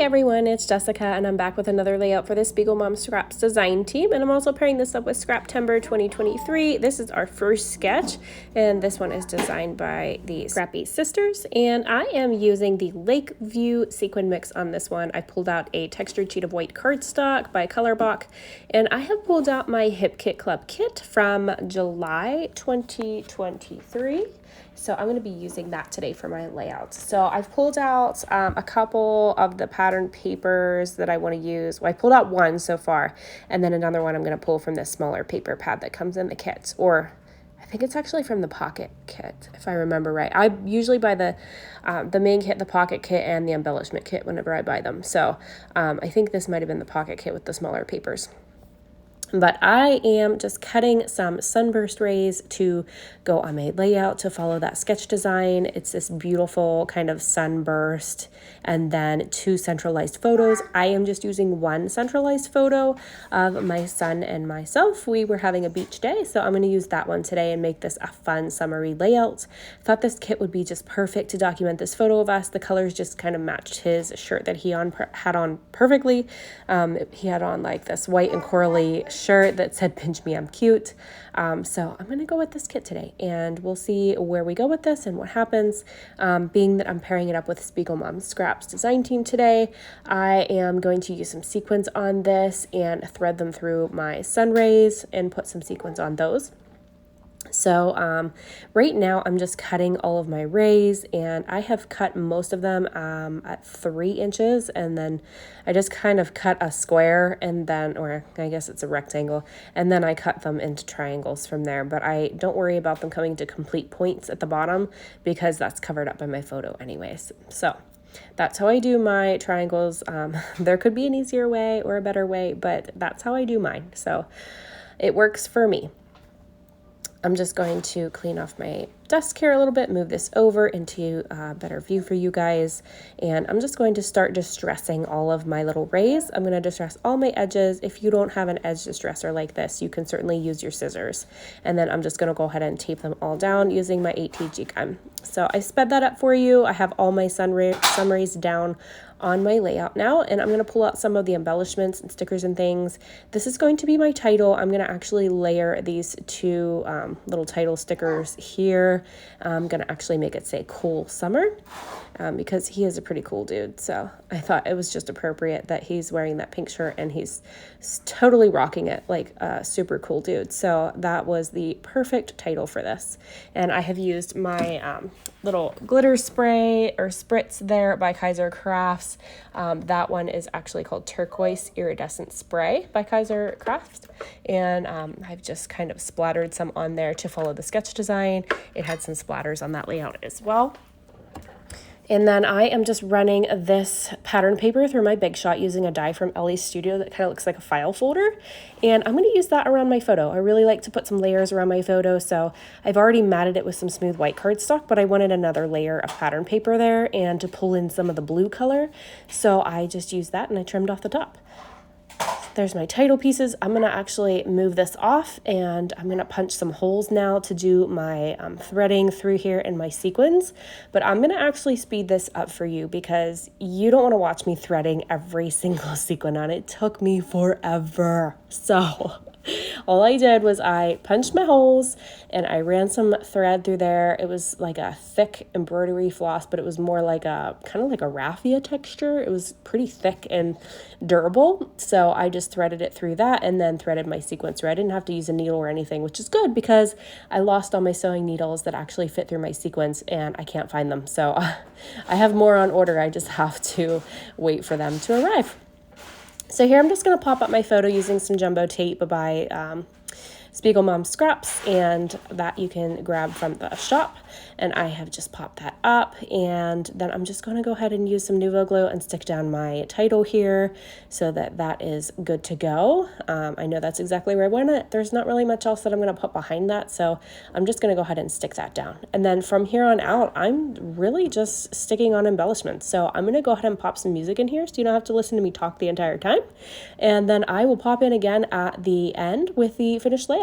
everyone, it's Jessica and I'm back with another layout for the Spiegelmom Scraps design team, and I'm also pairing this up with Scraptember 2023. This is our first sketch and this one is designed by the Scrappy sisters, and I am using the Lakeview sequin mix on this one. I pulled out a textured sheet of white cardstock by Colorbach, and I have pulled out my Hip Kit Club kit from July 2023. So I'm going to be using that today for my layout. So I've pulled out a couple of the pattern papers that I want to use. Well, I pulled out one so far, and then another one I'm going to pull from this smaller paper pad that comes in the kit, or I think it's actually from the pocket kit, if I remember right. I usually buy the main kit, the pocket kit, and the embellishment kit whenever I buy them. So I think this might have been the pocket kit with the smaller papers. But I am just cutting some sunburst rays to go on my layout to follow that sketch design. It's this beautiful kind of sunburst and then two centralized photos. I am just using one centralized photo of my son and myself. We were having a beach day, so I'm going to use that one today and make this a fun summery layout. Thought this kit would be just perfect to document this photo of us. The colors just kind of matched his shirt that he had on perfectly. He had on like this white and corally shirt that said "Pinch me, I'm cute." So I'm gonna go with this kit today, and we'll see where we go with this and what happens. Being that I'm pairing it up with Spiegelmom Scraps design team today, I am going to use some sequins on this and thread them through my sun rays and put some sequins on those. So right now I'm just cutting all of my rays, and I have cut most of them at 3 inches, and then I just kind of cut a square, and then, or I guess it's a rectangle, and then I cut them into triangles from there. But I don't worry about them coming to complete points at the bottom because that's covered up by my photo anyways. So that's how I do my triangles. There could be an easier way or a better way, but that's how I do mine. So it works for me. I'm just going to clean off my desk here a little bit, move this over into a better view for you guys, and I'm just going to start distressing all of my little rays. I'm going to distress all my edges. If you don't have an edge distresser like this, you can certainly use your scissors, and then I'm just going to go ahead and tape them all down using my 8TG gun. So I sped that up for you. I have all my sun rays down on my layout now, and I'm going to pull out some of the embellishments and stickers and things. This is going to be my title. I'm going to actually layer these two little title stickers here. I'm going to actually make it say "Cool Summer" because he is a pretty cool dude. So I thought it was just appropriate that he's wearing that pink shirt and he's totally rocking it like a super cool dude. So that was the perfect title for this. And I have used my little glitter spray or spritz there by Kaiserkrafts. That one is actually called Turquoise Iridescent Spray by Kaiserkrafts, and I've just kind of splattered some on there to follow the sketch design. It had some splatters on that layout as well. And then I am just running this pattern paper through my Big Shot using a die from Elle's Studio that kind of looks like a file folder. And I'm going to use that around my photo. I really like to put some layers around my photo, so I've already matted it with some smooth white cardstock, but I wanted another layer of pattern paper there and to pull in some of the blue color. So I just used that and I trimmed off the top. There's my title pieces. I'm going to actually move this off, and I'm going to punch some holes now to do my threading through here in my sequins. But I'm going to actually speed this up for you because you don't want to watch me threading every single sequin on. It took me forever. So all I did was I punched my holes and I ran some thread through there. It was like a thick embroidery floss, but it was more like a kind of like a raffia texture. It was pretty thick and durable. So I just threaded it through that and then threaded my sequins through. I didn't have to use a needle or anything, which is good because I lost all my sewing needles that actually fit through my sequins and I can't find them. So I have more on order. I just have to wait for them to arrive. So here I'm just going to pop up my photo using some jumbo tape by Spiegelmom Scraps, and that you can grab from the shop. And I have just popped that up, and then I'm just going to go ahead and use some Nuvo glue and stick down my title here so that that is good to go. I know that's exactly where I want it. There's not really much else that I'm going to put behind that, so I'm just going to go ahead and stick that down. And then from here on out, I'm really just sticking on embellishments. So I'm going to go ahead and pop some music in here so you don't have to listen to me talk the entire time. And then I will pop in again at the end with the finished layout.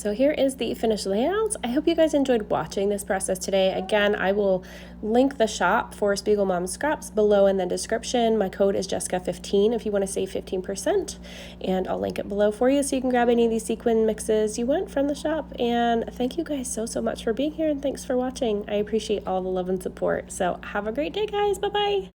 So here is the finished layout. I hope you guys enjoyed watching this process today. Again, I will link the shop for Spiegelmom Scraps below in the description. My code is Jessica15 if you want to save 15%, and I'll link it below for you so you can grab any of these sequin mixes you want from the shop. And thank you guys so much for being here, and thanks for watching. I appreciate all the love and support. So have a great day, guys. Bye-bye.